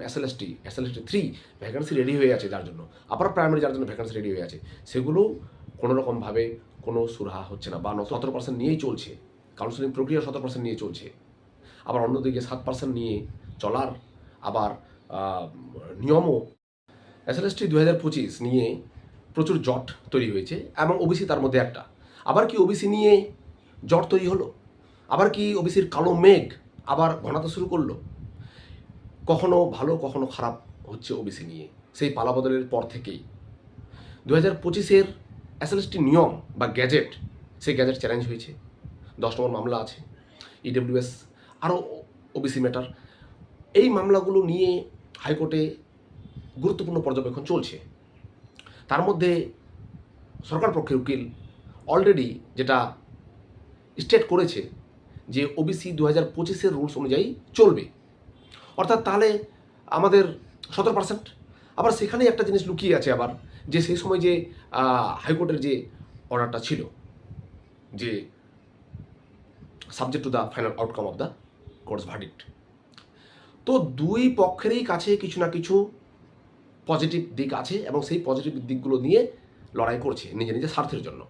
SLST 3 vacancy ready হয়ে আছে, যার জন্য আপার প্রাইমারি যার জন্য ভ্যাকেন্সি রেডি হয়ে আছে, সেগুলো কোনোরকমভাবে কোনো সুরাহা হচ্ছে না, বা 17% নিয়েই চলছে। কাউন্সেলিং প্রক্রিয়া 17% নিয়ে চলছে। আবার অন্যদিকে 7% নিয়ে চলার আবার নিয়মও এসএলএসটি 2025 নিয়ে প্রচুর জট তৈরি হয়েছে, এবং ওবিসি তার মধ্যে একটা। আবার কি ওবিসি নিয়ে জট তৈরি হলো? আবার কি ওবিসির কালো মেঘ আবার ঘনাতে শুরু করলো? কখনো ভালো কখনো খারাপ হচ্ছে ওবিসি নিয়ে, সেই পালাবদলের পর থেকেই। 2025-এর এসএলএসটি নিয়ম বা গ্যাজেট, সেই গ্যাজেট চ্যালেঞ্জ হয়েছে। 10 নম্বর মামলা আছে, ইডব্লিউএস, আরও ওবিসি ম্যাটার। এই মামলাগুলো নিয়ে হাইকোর্টে গুরুত্বপূর্ণ পর্যবেক্ষণ চলছে। তার মধ্যে সরকার পক্ষের উকিল অলরেডি যেটা স্টেট করেছে যে ওবিসি 2025-এর রুলস অনুযায়ী চলবে, অর্থাৎ তাহলে আমাদের 17%। আবার সেখানেই একটা জিনিস লুকিয়ে আছে আবার, যে সেই সময় যে হাইকোর্টের যে অর্ডারটা ছিল যে subject to the final outcome of the court's verdict, তো দুই পক্ষেরই কাছে কিছু না কিছু পজিটিভ দিক আছে, এবং সেই পজিটিভ দিকগুলো নিয়ে লড়াই করছে নিজের নিজের স্বার্থের জন্য।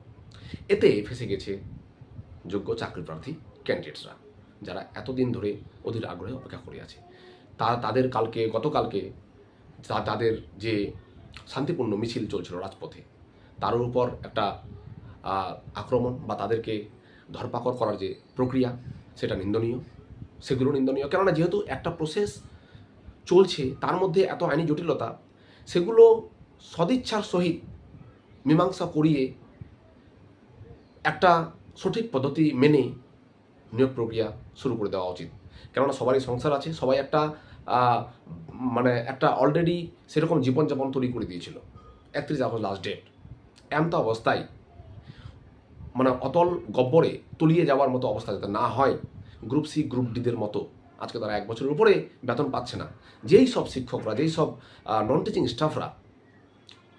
এতে ফেসে গেছে যোগ্য চাকরি প্রার্থী ক্যান্ডিডেটসরা, যারা এতদিন ধরে অধীর আগ্রহে অপেক্ষা করে আছে। তাদের গতকালকে তাদের যে শান্তিপূর্ণ মিছিল চলছিল রাজপথে, তার উপর একটা আক্রমণ বা তাদেরকে ধরপাকড় করার যে প্রক্রিয়া, সেটা নিন্দনীয়। সেগুলো নিন্দনীয়, কেননা যেহেতু একটা প্রসেস চলছে, তার মধ্যে এত আইনি জটিলতা, সেগুলো সদিচ্ছার সহিত মীমাংসা করিয়ে একটা সঠিক পদ্ধতি মেনে নিয়োগ প্রক্রিয়া শুরু করে দেওয়া উচিত। কেননা সবারই সংসার আছে, সবাই একটা একটা অলরেডি সেরকম জীবনযাপন তৈরি করে দিয়েছিল। 31 আগস্ট লাস্ট ডেট, এমন অবস্থায় অতল গব্বরে তলিয়ে যাওয়ার মতো অবস্থা যাতে না হয়, গ্রুপ সি গ্রুপ ডিদের মতো আজকে তারা 1 বছরের উপরে বেতন পাচ্ছে না। যেই সব শিক্ষকরা, যেই সব নন টিচিং স্টাফরা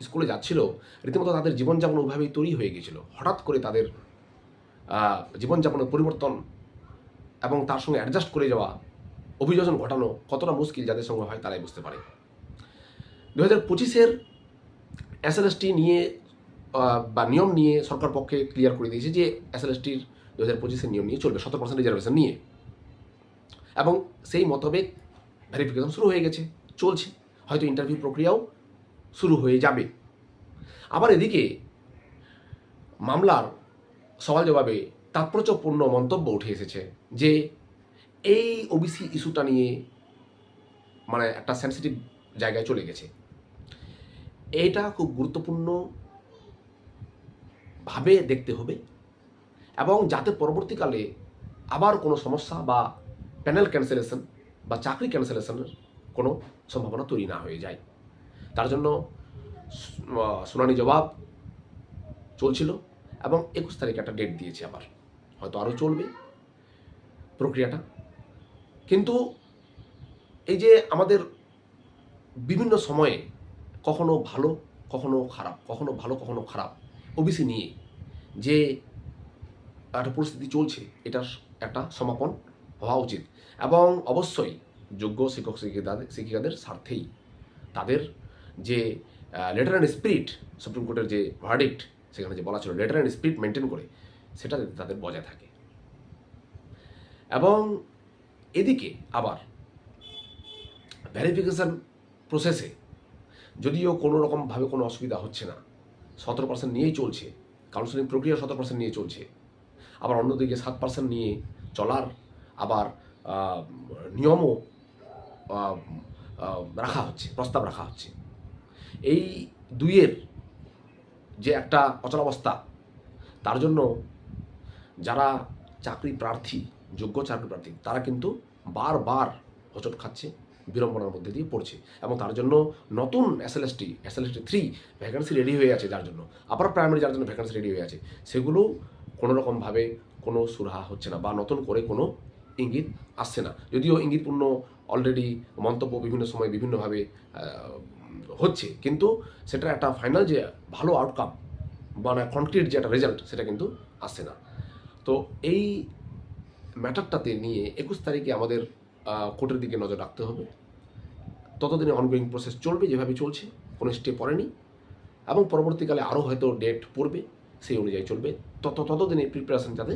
স্কুলে যাচ্ছিল, রীতিমতো তাদের জীবনযাপন ওইভাবেই তৈরি হয়ে গিয়েছিল। হঠাৎ করে তাদের জীবনযাপনের পরিবর্তন এবং তার সঙ্গে অ্যাডজাস্ট করে যাওয়া, অভিযোজন ঘটানো কতটা মুশকিল যাদের সঙ্গে হয় তারাই বুঝতে পারে। 2025-এর এসএলএসটি নিয়ে বা নিয়ম নিয়ে সরকার পক্ষে ক্লিয়ার করে দিয়েছে যে এসএলএসটির 2025-এর নিয়ম নিয়ে চলবে, 17% রিজার্ভেশন নিয়ে, এবং সেই মোতাবেক ভেরিফিকেশন শুরু হয়ে গেছে, চলছে। হয়তো ইন্টারভিউ প্রক্রিয়াও শুরু হয়ে যাবে। আবার এদিকে মামলার সওয়াল জবাবে তাৎপর্যপূর্ণ মন্তব্য উঠে এসেছে যে এই ওবিসি ইস্যুটা নিয়ে একটা সেন্সিটিভ জায়গায় চলে গেছে। এটা খুব গুরুত্বপূর্ণভাবে দেখতে হবে, এবং যাতে পরবর্তীকালে আবার কোনো সমস্যা বা প্যানেল ক্যান্সেলেশন বা চাকরি ক্যান্সেলেশনের কোনো সম্ভাবনা তৈরি না হয়ে যায়। তার জন্য শুনানি জবাব চলছিল, এবং 21 তারিখে একটা ডেট দিয়েছে, আবার হয়তো আরও চলবে প্রক্রিয়াটা। কিন্তু এই যে আমাদের বিভিন্ন সময়ে কখনো ভালো কখনো খারাপ, কখনো ভালো কখনো খারাপ ওবিসি নিয়ে যে একটা পরিস্থিতি চলছে, এটার একটা সমাপন হওয়া উচিত, এবং অবশ্যই যোগ্য শিক্ষক শিক্ষিকাদের স্বার্থেই তাদের যে লেটার অ্যান্ড স্পিরিট, সুপ্রিম কোর্টের যে ভার্ডিক্ট সেখানে যে বলা ছিল লেটার অ্যান্ড স্পিরিট মেনটেন করে, সেটা যাতে তাদের বজায় থাকে। এবং এদিকে আবার ভেরিফিকেশন প্রসেসে যদিও কোনো রকমভাবে কোনো অসুবিধা হচ্ছে না, 17% নিয়েই চলছে, কাউন্সেলিং প্রক্রিয়া 17% নিয়ে চলছে, আবার অন্যদিকে 7% নিয়ে চলার আবার নিয়মও রাখা হচ্ছে, প্রস্তাব রাখা হচ্ছে। এই দুইয়ের যে একটা অচলাবস্থা, তার জন্য যারা চাকরি প্রার্থী, যোগ্য চাকরি প্রার্থী, তারা কিন্তু বারবার হোঁচট খাচ্ছে, বিড়ম্বনার মধ্যে দিয়ে পড়ছে, এবং তার জন্য নতুন এসএলএসটি 3 ভ্যাকেন্সি রেডি হয়ে আছে, যার জন্য আপার প্রাইমারি যার জন্য ভ্যাকেন্সি রেডি হয়ে আছে, সেগুলো কোনোরকমভাবে কোনো সুরাহা হচ্ছে না, বা নতুন করে কোনো ইঙ্গিত আসছে না। যদিও ইঙ্গিতপূর্ণ অলরেডি মন্তব্য বিভিন্ন সময় বিভিন্নভাবে হচ্ছে, কিন্তু সেটার একটা ফাইনাল যে ভালো আউটকাম কনক্রিট যে একটা রেজাল্ট, সেটা কিন্তু আসছে না। তো এই ম্যাটারটাতে নিয়ে 21 তারিখে আমাদের কোর্টের দিকে নজর রাখতে হবে, ততদিনে অনগোয়িং প্রসেস চলবে, যেভাবে চলছে, কোনো স্টে পড়েনি, এবং পরবর্তীকালে আরও হয়তো ডেট পড়বে, সেই অনুযায়ী চলবে। ততদিনে প্রিপারেশন যাতে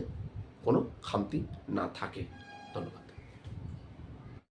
কোনো খামতি না থাকে। ধন্যবাদ।